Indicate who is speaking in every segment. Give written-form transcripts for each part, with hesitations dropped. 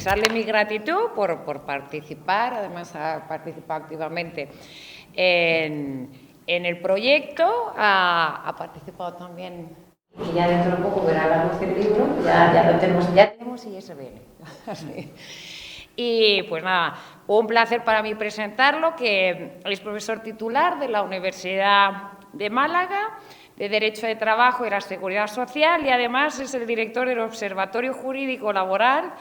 Speaker 1: expresarle mi gratitud por participar. Además, ha participado activamente en el proyecto, ha participado también, y ya dentro de poco verá la luz del libro, ya lo tenemos y ese viene. Y pues nada, un placer para mí presentarlo, que es profesor titular de la Universidad de Málaga, de Derecho de Trabajo y la Seguridad Social, y además es el director del Observatorio Jurídico Laboral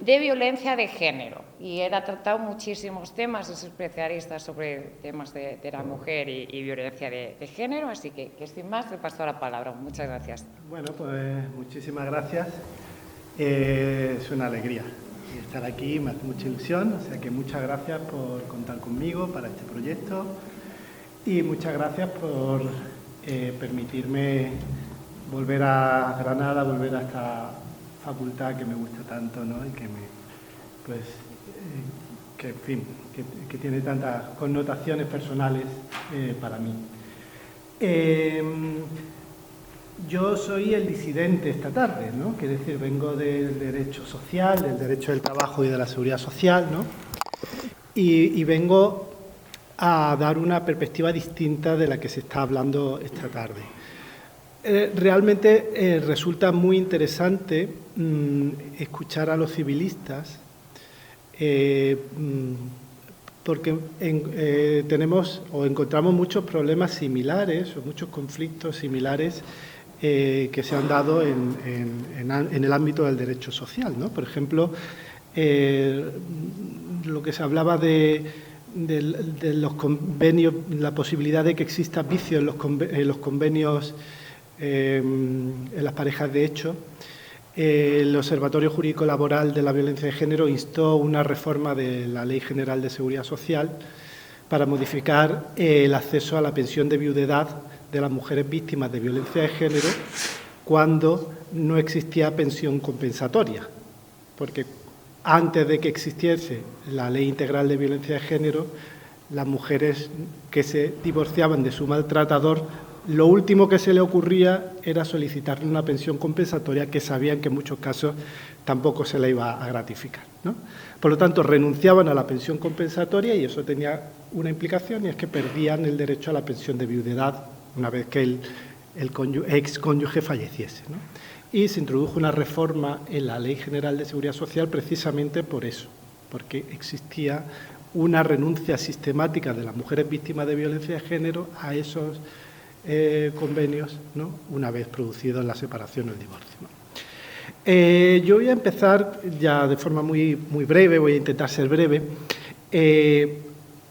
Speaker 1: de Violencia de Género. Y él ha tratado muchísimos temas, es especialista sobre temas de la mujer y violencia de género, así que sin más le paso la palabra. Muchas gracias.
Speaker 2: Bueno, pues muchísimas gracias. Es una alegría estar aquí, me hace mucha ilusión, o sea que muchas gracias por contar conmigo para este proyecto y muchas gracias por permitirme volver a Granada, volver a esta facultad que me gusta tanto, ¿no? Y que que en fin, que tiene tantas connotaciones personales para mí. Yo soy el disidente esta tarde, ¿no? Quiere decir, vengo del derecho social, del derecho del trabajo y de la seguridad social, ¿no? Y vengo a dar una perspectiva distinta de la que se está hablando esta tarde. Realmente resulta muy interesante escuchar a los civilistas porque tenemos o encontramos muchos problemas similares o muchos conflictos similares que se han dado en el ámbito del derecho social, ¿no? Por ejemplo, lo que se hablaba de los convenios, la posibilidad de que exista vicio en los convenios en las parejas de hecho. El Observatorio Jurídico Laboral de la Violencia de Género instó una reforma de la Ley General de Seguridad Social para modificar el acceso a la pensión de viudedad de las mujeres víctimas de violencia de género cuando no existía pensión compensatoria, porque antes de que existiese la Ley Integral de Violencia de Género, las mujeres que se divorciaban de su maltratador, lo último que se le ocurría era solicitarle una pensión compensatoria que sabían que en muchos casos tampoco se le iba a gratificar, ¿no? Por lo tanto, renunciaban a la pensión compensatoria y eso tenía una implicación, y es que perdían el derecho a la pensión de viudedad una vez que el excónyuge falleciese, ¿no? Y se introdujo una reforma en la Ley General de Seguridad Social precisamente por eso, porque existía una renuncia sistemática de las mujeres víctimas de violencia de género a esos convenios, ¿no? Una vez producido la separación o el divorcio, ¿no? Yo voy a empezar ya de forma muy breve, voy a intentar ser breve,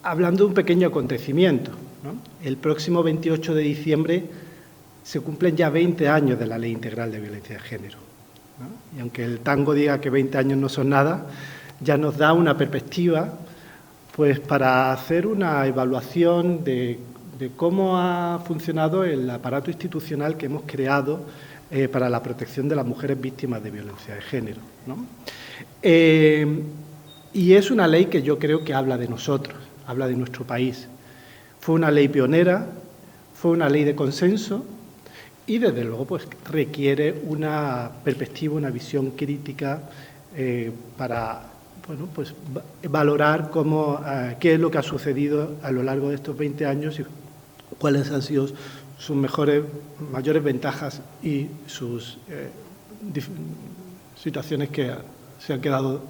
Speaker 2: hablando de un pequeño acontecimiento, ¿no? El próximo 28 de diciembre se cumplen ya 20 años de la Ley Integral de Violencia de Género, ¿no? Y aunque el tango diga que 20 años no son nada, ya nos da una perspectiva pues, para hacer una evaluación de cómo ha funcionado el aparato institucional que hemos creado para la protección de las mujeres víctimas de violencia de género, ¿no? Y es una ley que yo creo que habla de nosotros, habla de nuestro país. Fue una ley pionera, fue una ley de consenso y, desde luego, pues, requiere una perspectiva, una visión crítica para bueno, pues, valorar qué es lo que ha sucedido a lo largo de estos 20 años y cuáles han sido sus mayores ventajas y sus situaciones que se han quedado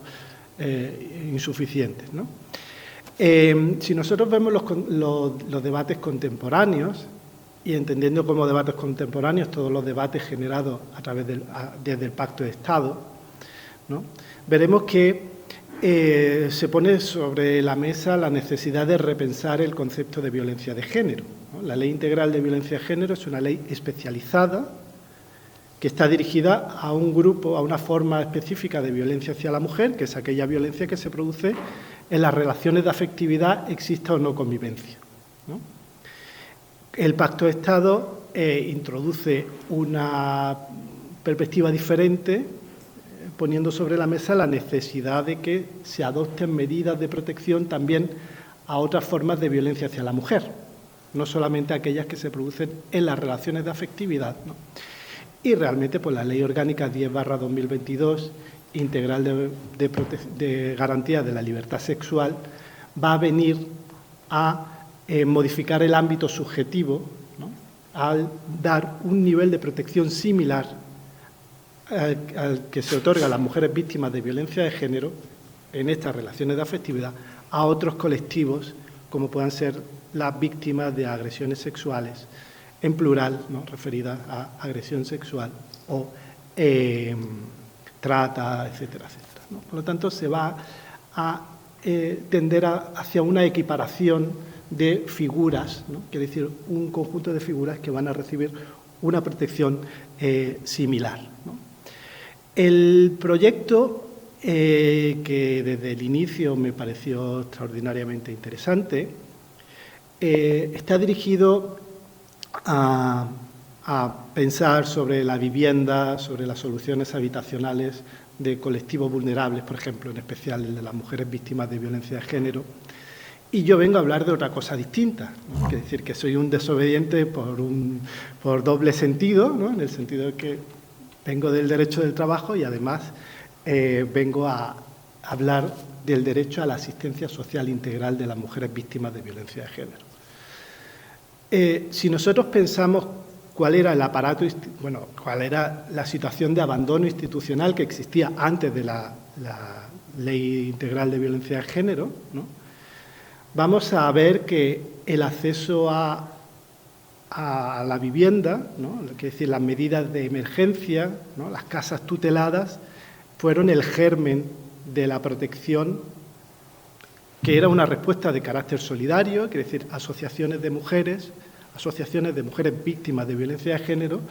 Speaker 2: insuficientes, ¿no? Si nosotros vemos los debates contemporáneos, y entendiendo como debates contemporáneos todos los debates generados desde el Pacto de Estado, ¿no? Veremos que se pone sobre la mesa la necesidad de repensar el concepto de violencia de género, ¿no? La Ley Integral de Violencia de Género es una ley especializada que está dirigida a un grupo, a una forma específica de violencia hacia la mujer, que es aquella violencia que se produce en las relaciones de afectividad, exista o no convivencia, ¿no? El Pacto de Estado introduce una perspectiva diferente, poniendo sobre la mesa la necesidad de que se adopten medidas de protección también a otras formas de violencia hacia la mujer, no solamente aquellas que se producen en las relaciones de afectividad, ¿no? Y realmente pues la Ley Orgánica 10/2022 integral de garantía de la libertad sexual va a venir a modificar el ámbito subjetivo, ¿no?, al dar un nivel de protección similar al que se otorga a las mujeres víctimas de violencia de género en estas relaciones de afectividad a otros colectivos, como puedan ser las víctimas de agresiones sexuales, en plural, ¿no?, referidas a agresión sexual o trata, etcétera, etcétera, ¿no? Por lo tanto, se va a tender hacia una equiparación de figuras, ¿no?, quiere decir, un conjunto de figuras que van a recibir una protección similar, ¿no? El proyecto, que desde el inicio me pareció extraordinariamente interesante, está dirigido a pensar sobre la vivienda, sobre las soluciones habitacionales de colectivos vulnerables, por ejemplo, en especial el de las mujeres víctimas de violencia de género. Y yo vengo a hablar de otra cosa distinta, ¿no? Es decir, que soy un desobediente por doble sentido, ¿no?, en el sentido de que vengo del derecho del trabajo y además vengo a hablar del derecho a la asistencia social integral de las mujeres víctimas de violencia de género. Si nosotros pensamos cuál era el aparato, cuál era la situación de abandono institucional que existía antes de la Ley Integral de Violencia de Género, ¿no?, vamos a ver que el acceso a la vivienda, ¿no?, es decir, las medidas de emergencia, ¿no?, las casas tuteladas, fueron el germen de la protección, que era una respuesta de carácter solidario, es decir, asociaciones de mujeres víctimas de violencia de género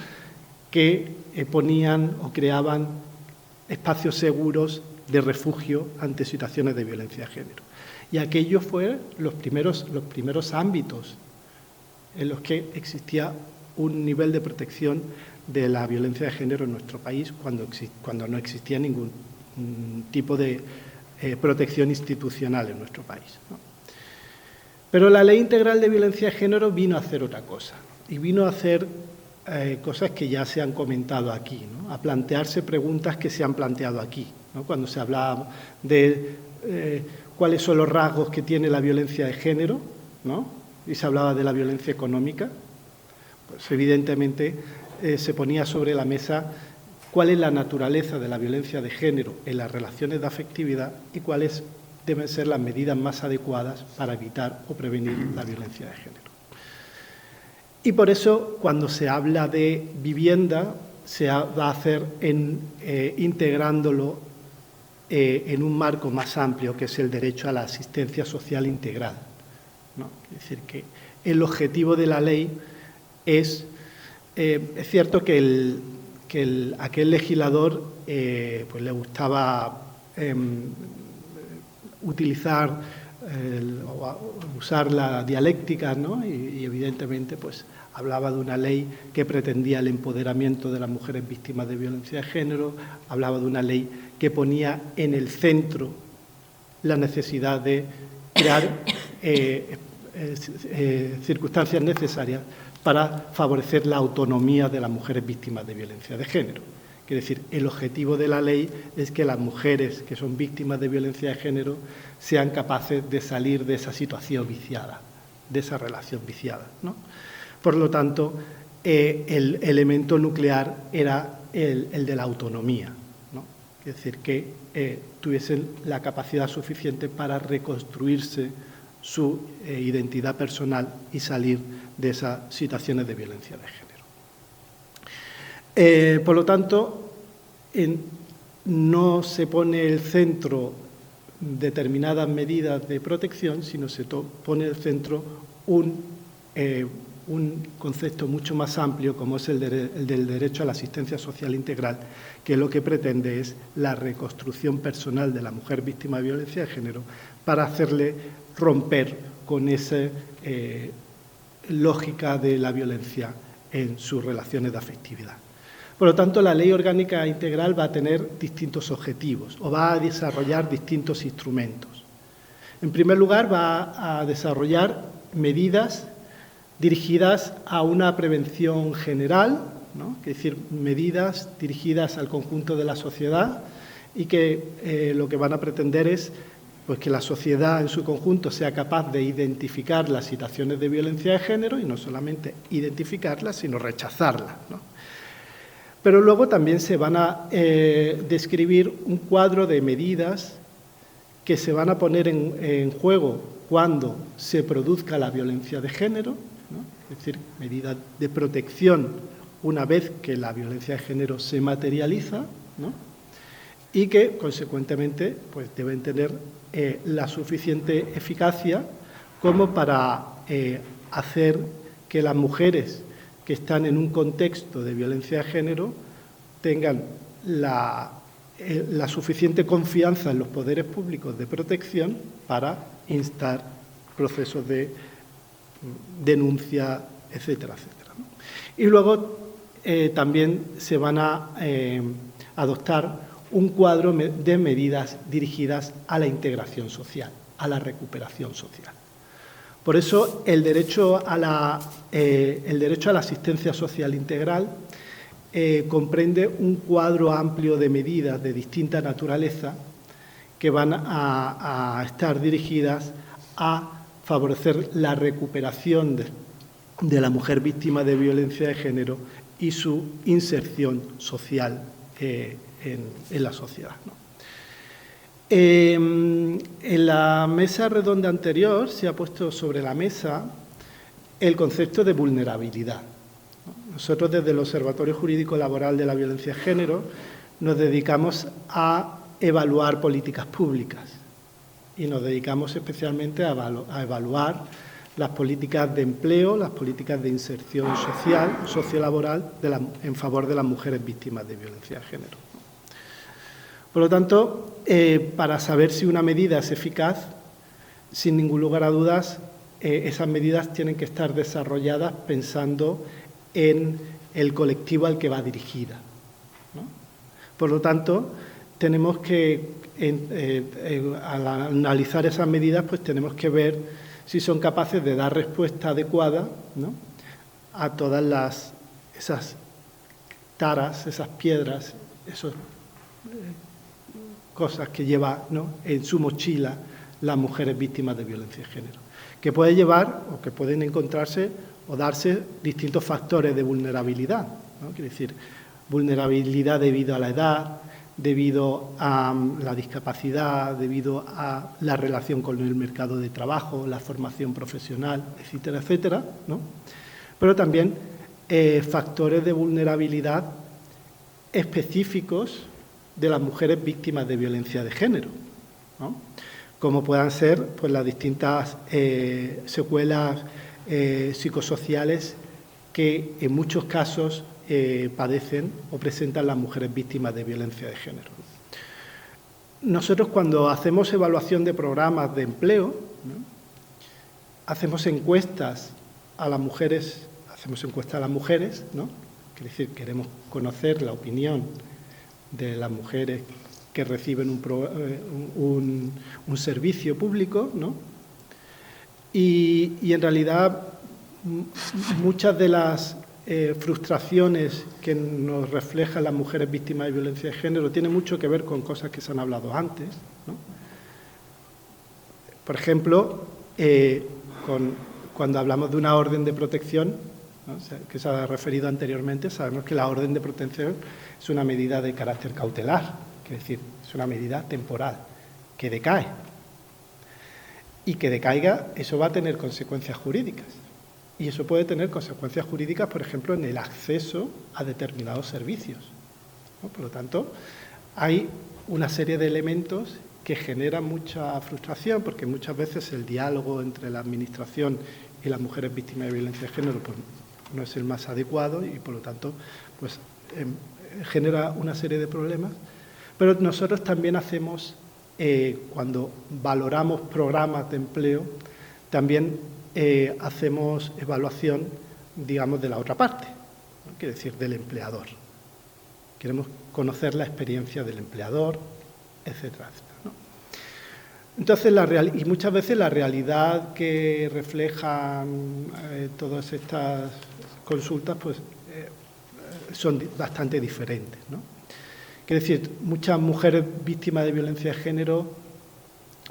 Speaker 2: que ponían o creaban espacios seguros de refugio ante situaciones de violencia de género. Y aquellos fueron los primeros ámbitos en los que existía un nivel de protección de la violencia de género en nuestro país cuando no existía ningún tipo de protección institucional en nuestro país, ¿no? Pero la Ley Integral de Violencia de Género vino a hacer otra cosa, y vino a hacer cosas que ya se han comentado aquí, ¿no?, a plantearse preguntas que se han planteado aquí, ¿no?, cuando se hablaba de cuáles son los rasgos que tiene la violencia de género, ¿no?, y se hablaba de la violencia económica, pues evidentemente se ponía sobre la mesa cuál es la naturaleza de la violencia de género en las relaciones de afectividad y cuáles deben ser las medidas más adecuadas para evitar o prevenir la violencia de género. Y por eso, cuando se habla de vivienda, se va a hacer integrándolo en un marco más amplio, que es el derecho a la asistencia social integral, ¿no? Es decir, que el objetivo de la ley es cierto que aquel legislador pues le gustaba usar la dialéctica, ¿no?, y evidentemente pues hablaba de una ley que pretendía el empoderamiento de las mujeres víctimas de violencia de género, hablaba de una ley que ponía en el centro la necesidad de crear circunstancias necesarias para favorecer la autonomía de las mujeres víctimas de violencia de género. Es decir, el objetivo de la ley es que las mujeres que son víctimas de violencia de género sean capaces de salir de esa situación viciada, de esa relación viciada, ¿no? Por lo tanto, el elemento nuclear era el de la autonomía, ¿no? Es decir, que tuviesen la capacidad suficiente para reconstruirse su identidad personal y salir de esas situaciones de violencia de género. Por lo tanto, no se pone el centro determinadas medidas de protección, sino se pone el centro un concepto mucho más amplio, como es el del derecho a la asistencia social integral, que lo que pretende es la reconstrucción personal de la mujer víctima de violencia de género para hacerle romper con esa lógica de la violencia en sus relaciones de afectividad. Por lo tanto, la Ley Orgánica Integral va a tener distintos objetivos o va a desarrollar distintos instrumentos. En primer lugar, va a desarrollar medidas dirigidas a una prevención general, ¿no?, es decir, medidas dirigidas al conjunto de la sociedad y que lo que van a pretender es pues, que la sociedad en su conjunto sea capaz de identificar las situaciones de violencia de género y no solamente identificarlas, sino rechazarlas, ¿no? Pero luego también se van a describir un cuadro de medidas que se van a poner en juego cuando se produzca la violencia de género, ¿no? Es decir, medidas de protección una vez que la violencia de género se materializa, ¿no? Y que, consecuentemente, pues deben tener la suficiente eficacia como para hacer que las mujeres que están en un contexto de violencia de género tengan la suficiente confianza en los poderes públicos de protección para instar procesos de denuncia, etcétera, etcétera, ¿no? Y luego también se van a adoptar un cuadro de medidas dirigidas a la integración social, a la recuperación social. Por eso el derecho a la asistencia social integral comprende un cuadro amplio de medidas de distinta naturaleza que van a estar dirigidas a favorecer la recuperación de la mujer víctima de violencia de género y su inserción social en la sociedad, ¿no? En la mesa redonda anterior se ha puesto sobre la mesa el concepto de vulnerabilidad. Nosotros desde el Observatorio Jurídico Laboral de la Violencia de Género nos dedicamos a evaluar políticas públicas y nos dedicamos especialmente a evaluar las políticas de empleo, las políticas de inserción social, sociolaboral en favor de las mujeres víctimas de violencia de género. Por lo tanto, para saber si una medida es eficaz, sin ningún lugar a dudas, esas medidas tienen que estar desarrolladas pensando en el colectivo al que va dirigida, ¿no? Por lo tanto, tenemos que, al analizar esas medidas, pues tenemos que ver si son capaces de dar respuesta adecuada, ¿no?, a todas esas taras, esas piedras, esas cosas que lleva, ¿no?, en su mochila las mujeres víctimas de violencia de género, que puede llevar o que pueden encontrarse o darse distintos factores de vulnerabilidad, ¿no? Quiere decir, vulnerabilidad debido a la edad, debido a la discapacidad, debido a la relación con el mercado de trabajo, la formación profesional, etcétera, etcétera, ¿no? Pero también factores de vulnerabilidad específicos de las mujeres víctimas de violencia de género, ¿no?, como puedan ser pues, las distintas secuelas psicosociales que en muchos casos padecen o presentan las mujeres víctimas de violencia de género. Nosotros cuando hacemos evaluación de programas de empleo, ¿no?, hacemos encuestas a las mujeres, ¿no? Es decir, queremos conocer la opinión de las mujeres que reciben un servicio público, ¿no? Y en realidad muchas de las frustraciones que nos reflejan las mujeres víctimas de violencia de género tienen mucho que ver con cosas que se han hablado antes, ¿no? Por ejemplo, cuando hablamos de una orden de protección, ¿no?, que se ha referido anteriormente, sabemos que la orden de protección es una medida de carácter cautelar, es decir, es una medida temporal que decae. Y que decaiga, eso va a tener consecuencias jurídicas. Y eso puede tener consecuencias jurídicas, por ejemplo, en el acceso a determinados servicios, ¿no? Por lo tanto, hay una serie de elementos que generan mucha frustración, porque muchas veces el diálogo entre la Administración y las mujeres víctimas de violencia de género pues, no es el más adecuado y, por lo tanto, pues, genera una serie de problemas. Pero nosotros también hacemos, cuando valoramos programas de empleo, también hacemos evaluación, digamos, de la otra parte, ¿no?, quiere decir, del empleador. Queremos conocer la experiencia del empleador, etcétera, etcétera, ¿no? Entonces, y muchas veces la realidad que reflejan todas estas consultas pues, son bastante diferentes, ¿no? Quiere decir, muchas mujeres víctimas de violencia de género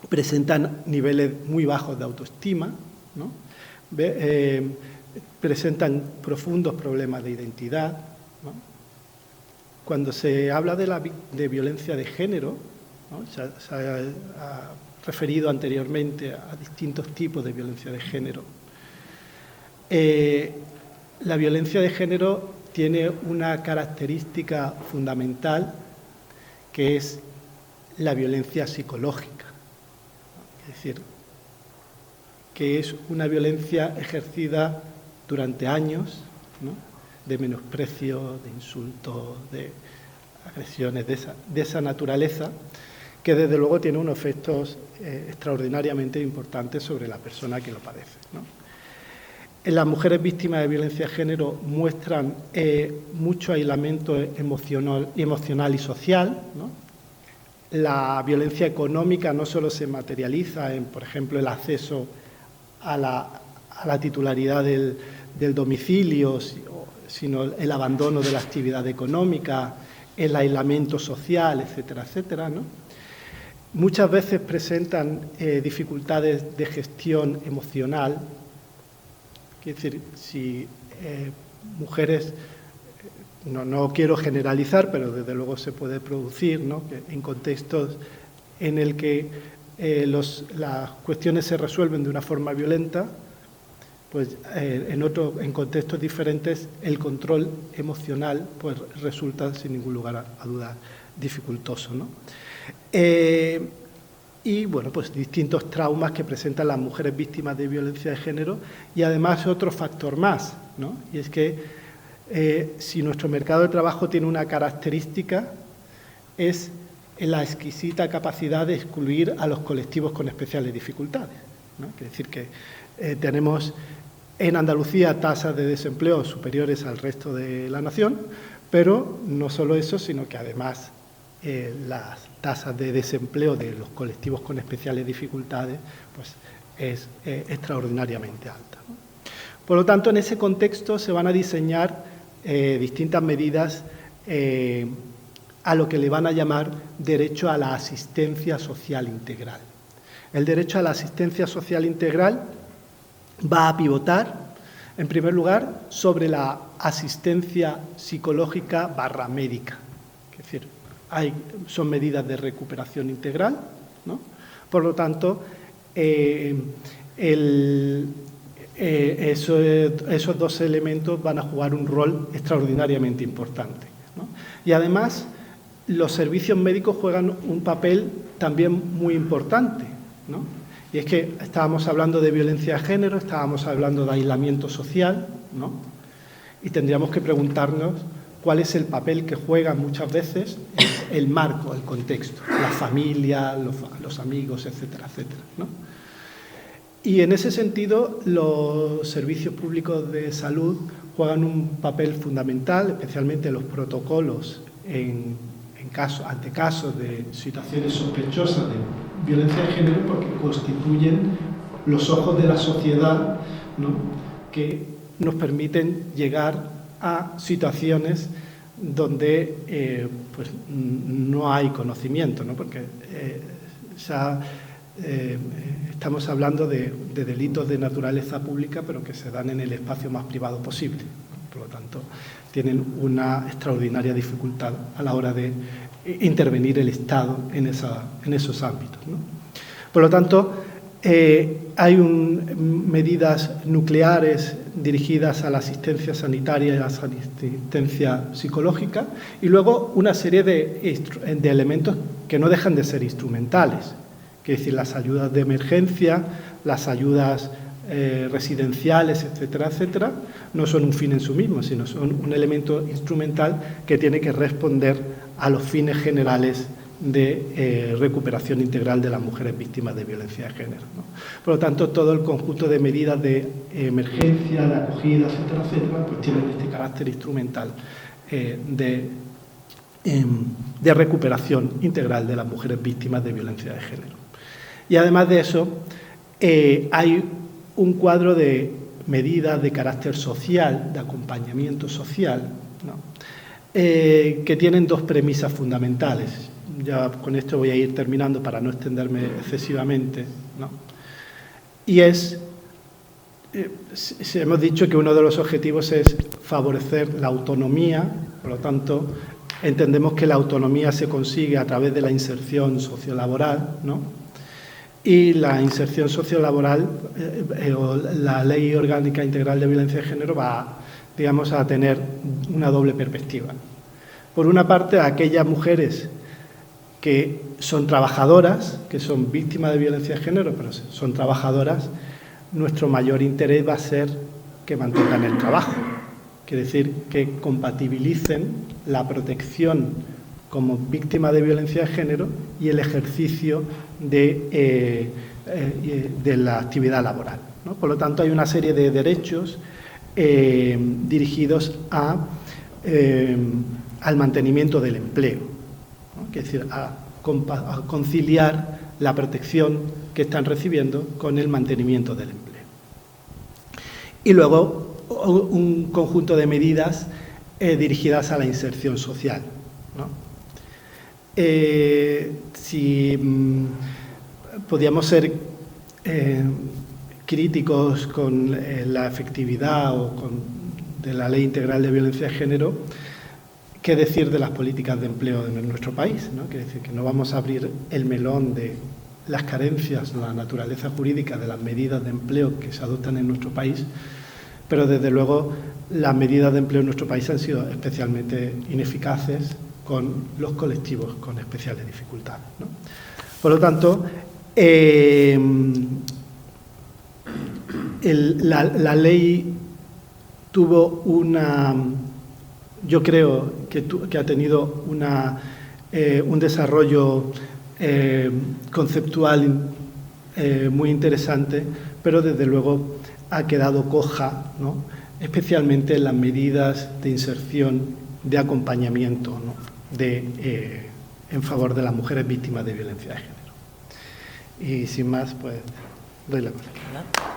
Speaker 2: presentan niveles muy bajos de autoestima, ¿no? Presentan profundos problemas de identidad, ¿no? Cuando se habla de violencia de género, ¿no? Se ha referido anteriormente a distintos tipos de violencia de género. La violencia de género tiene una característica fundamental, que es la violencia psicológica. Es decir, que es una violencia ejercida durante años, ¿no? De menosprecio, de insultos, de agresiones de esa naturaleza, que desde luego tiene unos efectos extraordinariamente importantes sobre la persona que lo padece, ¿no? Las mujeres víctimas de violencia de género muestran mucho aislamiento emocional y social, ¿no? La violencia económica no solo se materializa en, por ejemplo, el acceso a la titularidad del domicilio, sino el abandono de la actividad económica, el aislamiento social, etcétera, etcétera, ¿no? Muchas veces presentan dificultades de gestión emocional. Es decir, si mujeres, no quiero generalizar, pero desde luego se puede producir, ¿no? Que en contextos en el que las cuestiones se resuelven de una forma violenta, pues en contextos diferentes el control emocional pues resulta sin ningún lugar a dudas dificultoso, ¿no? Y bueno, pues distintos traumas que presentan las mujeres víctimas de violencia de género, y además otro factor más, ¿no? Y es que si nuestro mercado de trabajo tiene una característica, es la exquisita capacidad de excluir a los colectivos con especiales dificultades, ¿no? Es decir, que tenemos en Andalucía tasas de desempleo superiores al resto de la nación, pero no solo eso, sino que además las tasas de desempleo de los colectivos con especiales dificultades pues es extraordinariamente alta, ¿no? Por lo tanto, en ese contexto se van a diseñar distintas medidas a lo que le van a llamar derecho a la asistencia social integral. El derecho a la asistencia social integral va a pivotar, en primer lugar, sobre la asistencia psicológica / médica. Es decir, son medidas de recuperación integral, ¿no? Por lo tanto, esos dos elementos van a jugar un rol extraordinariamente importante, ¿no? Y además, los servicios médicos juegan un papel también muy importante, ¿no? Y es que estábamos hablando de violencia de género, estábamos hablando de aislamiento social, ¿no? Y tendríamos que preguntarnos cuál es el papel que juega muchas veces el marco, el contexto, la familia, los amigos, etcétera, etcétera, ¿no? Y en ese sentido, los servicios públicos de salud juegan un papel fundamental, especialmente los protocolos ante casos de situaciones sospechosas de violencia de género, porque constituyen los ojos de la sociedad, ¿no? Que nos permiten llegar a situaciones donde pues no hay conocimiento, ¿no? Porque estamos hablando de delitos de naturaleza pública, pero que se dan en el espacio más privado posible, ¿no? Por lo tanto, tienen una extraordinaria dificultad a la hora de intervenir el Estado en esos ámbitos, ¿no? Por lo tanto, hay medidas nucleares dirigidas a la asistencia sanitaria y a la asistencia psicológica, y luego una serie de elementos que no dejan de ser instrumentales, que es decir, las ayudas de emergencia, las ayudas residenciales, etcétera, etcétera, no son un fin en sí mismo, sino son un elemento instrumental que tiene que responder a los fines generales de recuperación integral de las mujeres víctimas de violencia de género, ¿no? Por lo tanto, todo el conjunto de medidas de emergencia, de acogida, etcétera, etcétera, pues tienen este carácter instrumental de recuperación integral de las mujeres víctimas de violencia de género. Y además de eso, hay un cuadro de medidas de carácter social, de acompañamiento social, ¿no? que tienen dos premisas fundamentales. Ya con esto voy a ir terminando para no extenderme excesivamente, ¿no? Y hemos dicho que uno de los objetivos es favorecer la autonomía, por lo tanto, entendemos que la autonomía se consigue a través de la inserción sociolaboral, ¿no? Y la inserción sociolaboral, o la Ley Orgánica Integral de Violencia de Género va, digamos, a tener una doble perspectiva. Por una parte, a aquellas mujeres que son trabajadoras, que son víctimas de violencia de género, pero son trabajadoras, nuestro mayor interés va a ser que mantengan el trabajo. Quiere decir, que compatibilicen la protección como víctima de violencia de género y el ejercicio de la actividad laboral, ¿no? Por lo tanto, hay una serie de derechos dirigidos al mantenimiento del empleo, ¿no? Es decir, a conciliar la protección que están recibiendo con el mantenimiento del empleo. Y luego un conjunto de medidas dirigidas a la inserción social, ¿no? Si podíamos ser críticos con la efectividad de la Ley Integral de Violencia de Género, ¿qué decir de las políticas de empleo en nuestro país, ¿no? Quiere decir que no vamos a abrir el melón de las carencias, la naturaleza jurídica de las medidas de empleo que se adoptan en nuestro país, pero desde luego las medidas de empleo en nuestro país han sido especialmente ineficaces con los colectivos con especiales dificultades, ¿no? Por lo tanto, la ley tuvo yo creo que ha tenido un desarrollo conceptual muy interesante, pero desde luego ha quedado coja, ¿no? Especialmente en las medidas de inserción, de acompañamiento, ¿no? En favor de las mujeres víctimas de violencia de género. Y sin más, pues doy la palabra.